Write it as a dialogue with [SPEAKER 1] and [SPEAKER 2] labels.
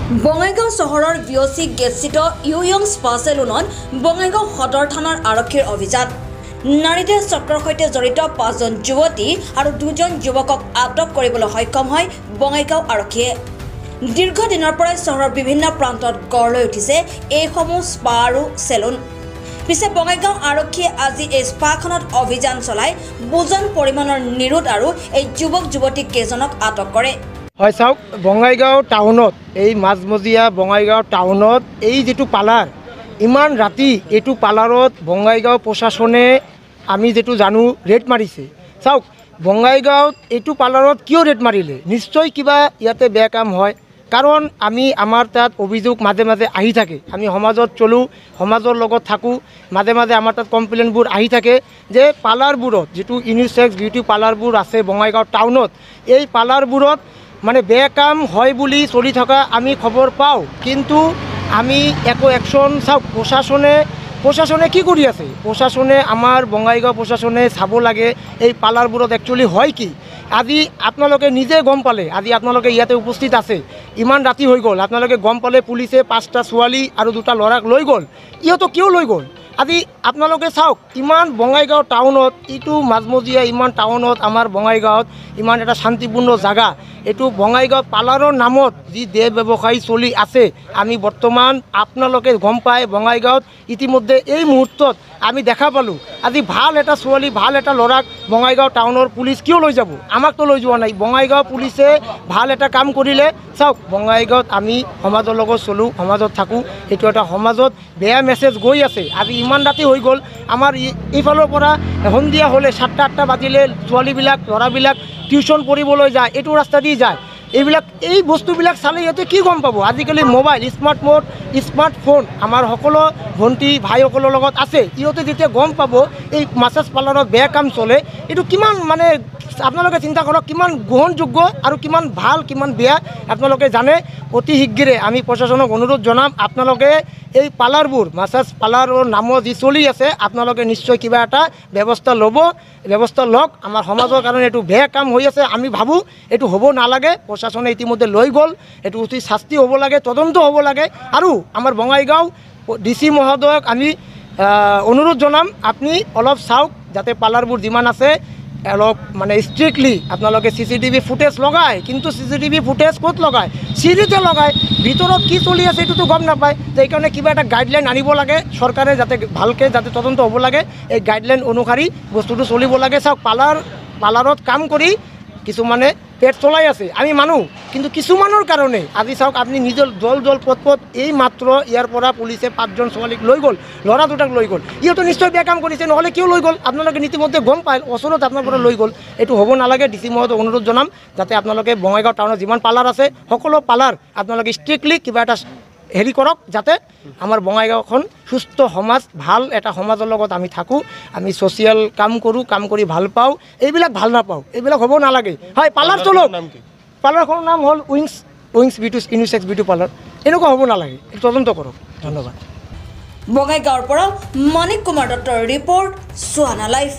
[SPEAKER 1] বঙাইগাঁও চহৰৰ বিঅচি গেটস্থিত ইউয়ং স্পা চেলুনত বঙাইগাঁও সদৰ থানাৰ আৰক্ষীৰ অভিযান। নাৰীতে চক্ৰৰ সৈতে জড়িত ৫জন যুৱতী আৰু ২জন যুৱকক আটক কৰিবলৈ সক্ষম হয় বঙাইগাঁও আৰক্ষীয়ে। দীৰ্ঘদিনৰ পৰাই চহৰৰ বিভিন্ন প্ৰান্তত গঢ় লৈ উঠিছে এইসমূহ স্পা আৰু চেলুন। পিছে বঙাইগাঁও আৰক্ষীয়ে আজি এই স্পাখনত অভিযান চলাই বুজন পৰিমাণৰ নিৰুদ আৰু এই যুৱক যুৱতী কেইজনক আটক কৰে।
[SPEAKER 2] হয় চাওক, বঙাইগাঁও টাউনত এই মাজমজিয়া বঙাইগাঁও টাউনত এই যেটো পাৰ্লাৰ ইমান ৰাতি এইটো পাৰ্লাৰত বঙাইগাঁও প্ৰশাসনে আমি যেটো জানো ৰেড মাৰিছে। চাওক, বঙাইগাঁৱত এইটো পাৰ্লাৰত কিয় ৰেড মাৰিলে? নিশ্চয় কিবা ইয়াতে বেয়া কাম হয়, কাৰণ আমাৰ তাত অভিযোগ মাজে মাজে আহি থাকে। আমি সমাজত চলোঁ, সমাজৰ লগত থাকোঁ, মাজে মাজে আমাৰ তাত কমপ্লেইনবোৰ আহি থাকে যে পাৰ্লাৰবোৰত যিটো ইউনিচেক্স বিউটি পাৰ্লাৰবোৰ আছে বঙাইগাঁও টাউনত, এই পাৰ্লাৰবোৰত মানে বেয়া কাম হয় বুলি চলি থকা আমি খবৰ পাওঁ, কিন্তু আমি একো একশ্যন চাওক প্ৰশাসনে কি কৰি আছে? প্ৰশাসনে আমাৰ বঙাইগাঁও প্ৰশাসনে চাব লাগে এই পাৰ্লাৰবোৰত একচুৱেলি হয় কি। আজি আপোনালোকে নিজে গম পালে, আজি আপোনালোকে ইয়াতে উপস্থিত আছে, ইমান ৰাতি হৈ গ'ল, আপোনালোকে গম পালে পুলিচে ৫টা ছোৱালী আৰু 2টা ল'ৰাক লৈ গ'ল। ইহঁতক কিয় লৈ গ'ল? আজি আপোনালোকে চাওক, ইমান বঙাইগাঁও টাউনত এইটো মাজমজিয়া ইমান টাউনত আমাৰ বঙাইগাঁৱত ইমান এটা শান্তিপূৰ্ণ জাগা, এইটো বঙাইগাঁও পাৰ্লাৰৰ নামত যি দেহ ব্যৱসায়ী চলি আছে, আমি বৰ্তমান আপোনালোকে গম পায় বঙাইগাঁৱত ইতিমধ্যে এই মুহূৰ্তত আমি দেখা পালোঁ। আজি ভাল এটা ছোৱালী ভাল এটা ল'ৰাক বঙাইগাঁও টাউনৰ পুলিচ কিয় লৈ যাব? আমাকতো লৈ যোৱা নাই। বঙাইগাঁও পুলিচে ভাল এটা কাম কৰিলে। চাওক, বঙাইগাঁৱত আমি সমাজৰ লগত চলোঁ, সমাজত থাকোঁ, এইটো এটা সমাজত বেয়া মেছেজ গৈ আছে। আজি ইমান ৰাতি হৈ গ'ল, আমাৰ এইফালৰ পৰা সন্ধিয়া হ'লে 7টা-8টা বাজিলে ছোৱালীবিলাক ল'ৰাবিলাক টিউশ্যন পঢ়িবলৈ যায়, এইটো ৰাস্তা দি যায়। এই বস্তুবিলাক চালে ইহঁতে কি গম পাব? আজিকালি মোবাইল স্মাৰ্টফোন আমাৰ সকলো ভণ্টি ভাইসকলৰ লগত আছে। ইহঁতে যেতিয়া গম পাব এই মাছাজ পাৰ্লাৰত বেয়া কাম চলে, এইটো কিমান মানে আপোনালোকে চিন্তা কৰক, কিমান গ্ৰহণযোগ্য আৰু কিমান ভাল কিমান বেয়া আপোনালোকে জানে। অতি শীঘ্ৰে আমি প্ৰশাসনক অনুৰোধ জনাম, আপোনালোকে এই পাৰ্লাৰবোৰ মাছাজ পাৰ্লাৰৰ নামত যি চলি আছে, আপোনালোকে নিশ্চয় কিবা এটা ব্যৱস্থা লওক। আমাৰ সমাজৰ কাৰণে এইটো বেয়া কাম হৈ আছে। আমি ভাবোঁ এইটো হ'ব নালাগে। প্ৰশাসনে ইতিমধ্যে লৈ গ'ল, এইটো উচিত শাস্তি হ'ব লাগে, তদন্ত হ'ব লাগে। আৰু আমাৰ বঙাইগাঁও DC মহোদয়ক আমি অনুৰোধ জনাম, আপুনি অলপ চাওক যাতে পাৰ্লাৰবোৰ যিমান আছে অলপ মানে ষ্ট্ৰিক্টলি আপোনালোকে CCTV ফুটেজ লগায়। কিন্তু CCTV ফুটেজ ক'ত লগায়? চিৰিতে লগায়, ভিতৰত কি চলি আছে এইটোতো গম নাপায়। সেইকাৰণে কিবা এটা গাইডলাইন আনিব লাগে চৰকাৰে, যাতে ভালকৈ যাতে তদন্ত হ'ব লাগে, এই গাইডলাইন অনুসৰি বস্তুটো চলিব লাগে। চাওক, পাৰ্লাৰত কাম কৰি কিছুমানে পেট চলাই আছে, আমি মানুহ, কিন্তু কিছুমানৰ কাৰণে আজি চাওক, আপুনি নিজৰ জল পথ এই মাত্ৰ ইয়াৰ পৰা পুলিচে 5জন ছোৱালীক লৈ গ'ল, ল'ৰা 2টাক লৈ গ'ল। ইহঁতো নিশ্চয় বেয়া কাম কৰিছে, নহ'লে কিয় লৈ গ'ল? আপোনালোকে ইতিমধ্যে গম পায়, ওচৰত আপোনাৰ পৰা লৈ গ'ল। এইটো হ'ব নালাগে। DC মহোদয়ক অনুৰোধ জনাম যাতে আপোনালোকে বঙাইগাঁও টাউনত যিমান পাৰ্লাৰ আছে সকলো পাৰ্লাৰ আপোনালোকে ষ্ট্ৰিক্টলি কিবা এটা হেৰি কৰক, যাতে আমাৰ বঙাইগাঁওখন সুস্থ সমাজ, ভাল এটা সমাজৰ লগত আমি থাকোঁ। আমি ছ'চিয়েল কাম কৰোঁ, কাম কৰি ভাল পাওঁ, এইবিলাক ভাল নাপাওঁ, এইবিলাক হ'ব নালাগে। হয়, পাৰ্লাৰ চলক। পাৰ্লাৰখনৰ নাম হ'ল wings beauty unisex beauty parlour. এনেকুৱা হ'ব নালাগে, তদন্ত কৰক। ধন্যবাদ।
[SPEAKER 1] বঙাইগাঁৱৰ পৰা মানিক কুমাৰ দত্তৰ ৰিপৰ্ট, সুহানা লাইভ।